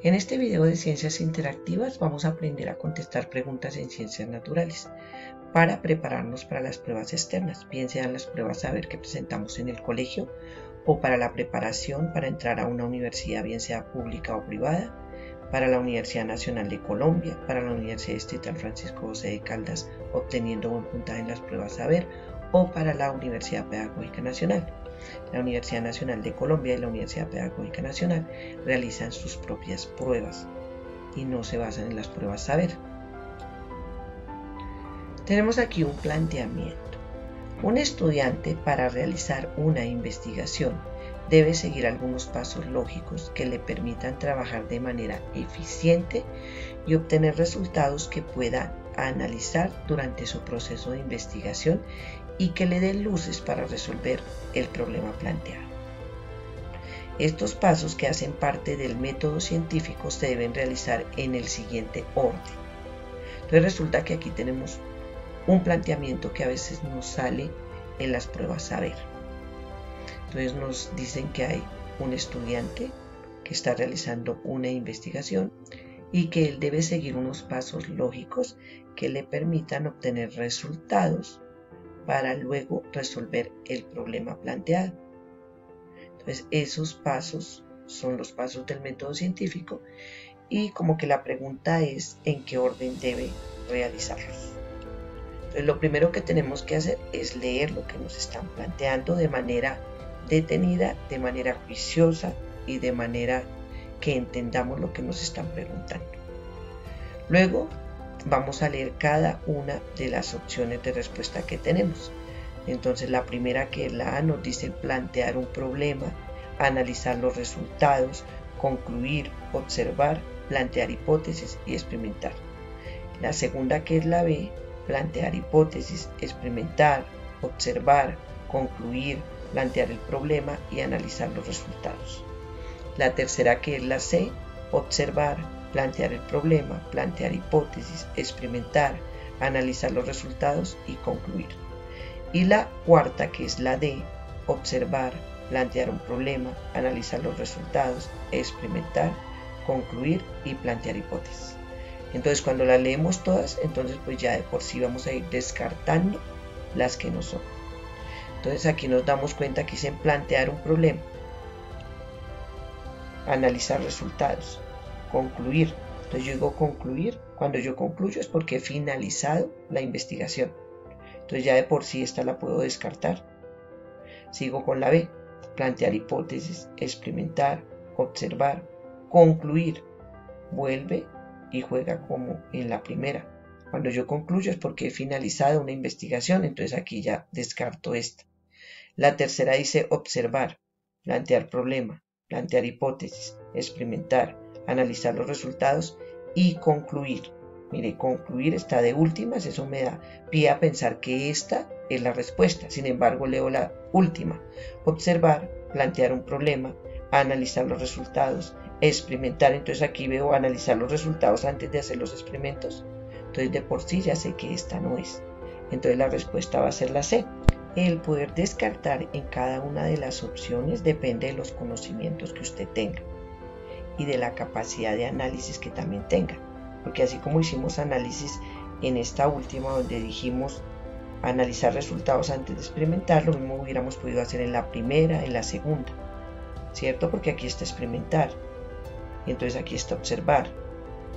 En este video de ciencias interactivas vamos a aprender a contestar preguntas en ciencias naturales para prepararnos para las pruebas externas, bien sean las pruebas saber que presentamos en el colegio o para la preparación para entrar a una universidad, bien sea pública o privada, para la Universidad Nacional de Colombia, para la Universidad Distrital Francisco José de Caldas, obteniendo buen puntaje en las pruebas saber, o para la Universidad Pedagógica Nacional. La Universidad Nacional de Colombia y la Universidad Pedagógica Nacional realizan sus propias pruebas y no se basan en las pruebas saber. Tenemos aquí un planteamiento. Un estudiante, para realizar una investigación, debe seguir algunos pasos lógicos que le permitan trabajar de manera eficiente y obtener resultados que pueda analizar durante su proceso de investigación y que le den luces para resolver el problema planteado. Estos pasos, que hacen parte del método científico, se deben realizar en el siguiente orden. Entonces resulta que aquí tenemos un planteamiento que a veces nos sale en las pruebas saber. Entonces nos dicen que hay un estudiante que está realizando una investigación y que él debe seguir unos pasos lógicos que le permitan obtener resultados para luego resolver el problema planteado. Entonces esos pasos son los pasos del método científico y como que la pregunta es en qué orden debe realizarlos. Entonces lo primero que tenemos que hacer es leer lo que nos están planteando de manera detenida, de manera juiciosa y de manera que entendamos lo que nos están preguntando. Luego vamos a leer cada una de las opciones de respuesta que tenemos. Entonces la primera, que es la A, nos dice plantear un problema, analizar los resultados, concluir, observar, plantear hipótesis y experimentar. La segunda, que es la B, plantear hipótesis, experimentar, observar, concluir, plantear el problema y analizar los resultados. La tercera, que es la C, observar, plantear el problema, plantear hipótesis, experimentar, analizar los resultados y concluir. Y la cuarta, que es la D, observar, plantear un problema, analizar los resultados, experimentar, concluir y plantear hipótesis. Entonces cuando las leemos todas, entonces pues ya de por sí vamos a ir descartando las que no son. Entonces aquí nos damos cuenta que dicen plantear un problema, analizar resultados, concluir. Entonces yo digo concluir, cuando yo concluyo es porque he finalizado la investigación. Entonces ya de por sí esta la puedo descartar. Sigo con la B, plantear hipótesis, experimentar, observar, concluir. Vuelve y juega como en la primera. Cuando yo concluyo es porque he finalizado una investigación, entonces aquí ya descarto esta. La tercera dice observar, plantear problema, plantear hipótesis, experimentar, analizar los resultados y concluir. Mire, concluir está de últimas, eso me da pie a pensar que esta es la respuesta. Sin embargo, leo la última. Observar, plantear un problema, analizar los resultados, experimentar. Entonces aquí veo analizar los resultados antes de hacer los experimentos. Entonces de por sí ya sé que esta no es. Entonces la respuesta va a ser la C. El poder descartar en cada una de las opciones depende de los conocimientos que usted tenga y de la capacidad de análisis que también tenga. Porque así como hicimos análisis en esta última donde dijimos analizar resultados antes de experimentar, lo mismo hubiéramos podido hacer en la primera, en la segunda, ¿cierto? Porque aquí está experimentar, y entonces aquí está observar,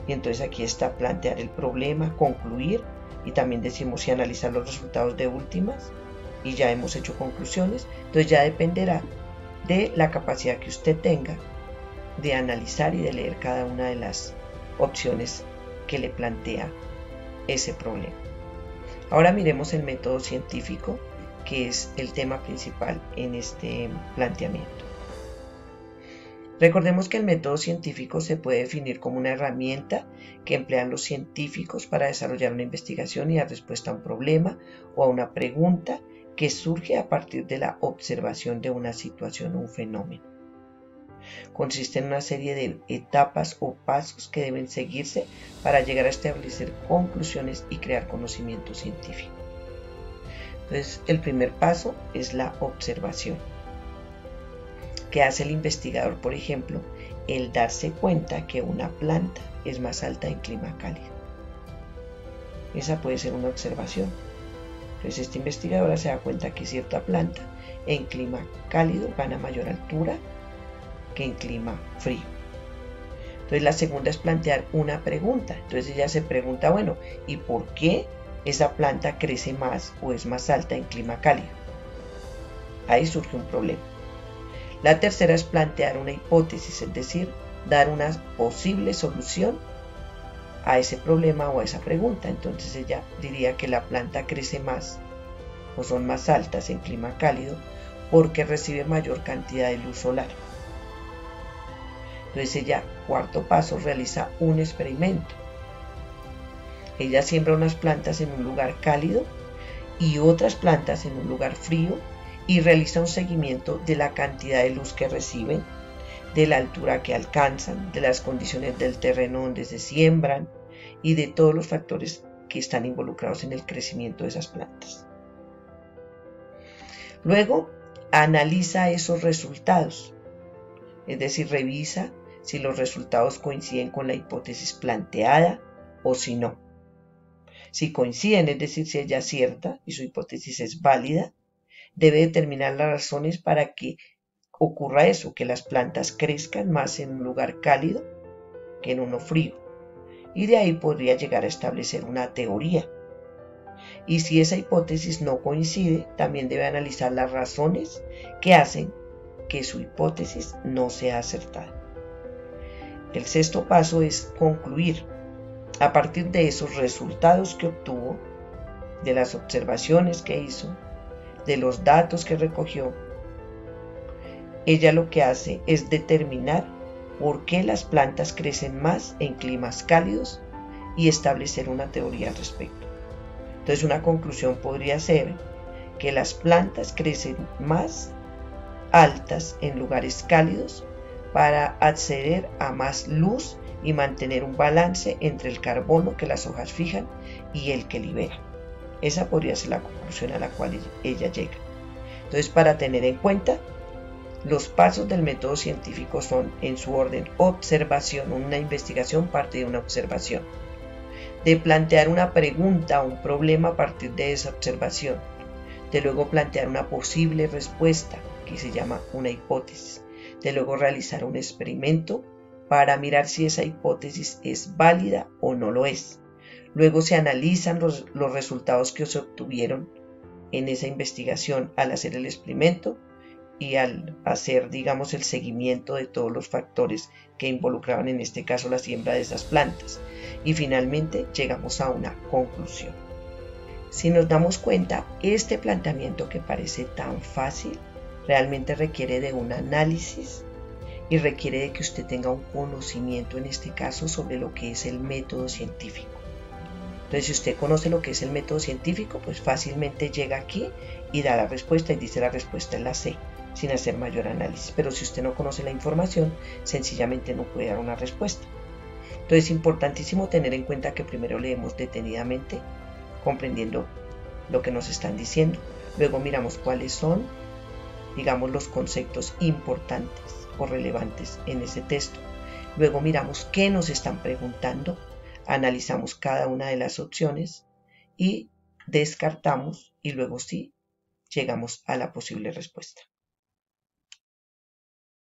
y entonces aquí está plantear el problema, concluir, y también decimos si analizar los resultados de últimas, y ya hemos hecho conclusiones. Entonces ya dependerá de la capacidad que usted tenga de analizar y de leer cada una de las opciones que le plantea ese problema. Ahora miremos el método científico, que es el tema principal en este planteamiento. Recordemos que el método científico se puede definir como una herramienta que emplean los científicos para desarrollar una investigación y dar respuesta a un problema o a una pregunta que surge a partir de la observación de una situación o un fenómeno. Consiste en una serie de etapas o pasos que deben seguirse para llegar a establecer conclusiones y crear conocimiento científico. Entonces, el primer paso es la observación. ¿Qué hace el investigador, por ejemplo, el darse cuenta que una planta es más alta en clima cálido. Esa puede ser una observación. Entonces esta investigadora se da cuenta que cierta planta en clima cálido gana mayor altura que en clima frío. Entonces la segunda es plantear una pregunta. Entonces ella se pregunta, bueno, ¿y por qué esa planta crece más o es más alta en clima cálido? Ahí surge un problema. La tercera es plantear una hipótesis, es decir, dar una posible solución a ese problema o a esa pregunta. Entonces ella diría que la planta crece más o son más altas en clima cálido porque recibe mayor cantidad de luz solar. Entonces ella, cuarto paso, realiza un experimento. Ella siembra unas plantas en un lugar cálido y otras plantas en un lugar frío y realiza un seguimiento de la cantidad de luz que reciben, de la altura que alcanzan, de las condiciones del terreno donde se siembran y de todos los factores que están involucrados en el crecimiento de esas plantas. Luego analiza esos resultados, es decir, revisa si los resultados coinciden con la hipótesis planteada o si no. Si coinciden, es decir, si ella acierta y su hipótesis es válida, debe determinar las razones para que ocurra eso, que las plantas crezcan más en un lugar cálido que en uno frío. Y de ahí podría llegar a establecer una teoría. Y si esa hipótesis no coincide, también debe analizar las razones que hacen que su hipótesis no sea acertada. El sexto paso es concluir. A partir de esos resultados que obtuvo, de las observaciones que hizo, de los datos que recogió, ella lo que hace es determinar por qué las plantas crecen más en climas cálidos y establecer una teoría al respecto. Entonces una conclusión podría ser que las plantas crecen más altas en lugares cálidos para acceder a más luz y mantener un balance entre el carbono que las hojas fijan y el que liberan. Esa podría ser la conclusión a la cual ella llega. Entonces, para tener en cuenta, los pasos del método científico son, en su orden: observación, una investigación parte de una observación, de plantear una pregunta o un problema a partir de esa observación, de luego plantear una posible respuesta, que se llama una hipótesis, de luego realizar un experimento para mirar si esa hipótesis es válida o no lo es. Luego se analizan los resultados que se obtuvieron en esa investigación al hacer el experimento y al hacer, digamos, el seguimiento de todos los factores que involucraban en este caso la siembra de esas plantas. Y finalmente llegamos a una conclusión. Si nos damos cuenta, este planteamiento que parece tan fácil realmente requiere de un análisis y requiere de que usted tenga un conocimiento, en este caso, sobre lo que es el método científico. Entonces, si usted conoce lo que es el método científico, pues fácilmente llega aquí y da la respuesta y dice la respuesta es la C, sin hacer mayor análisis. Pero si usted no conoce la información, sencillamente no puede dar una respuesta. Entonces es importantísimo tener en cuenta que primero leemos detenidamente, comprendiendo lo que nos están diciendo. Luego miramos cuáles son, digamos, los conceptos importantes o relevantes en ese texto. Luego miramos qué nos están preguntando, analizamos cada una de las opciones y descartamos y luego sí llegamos a la posible respuesta.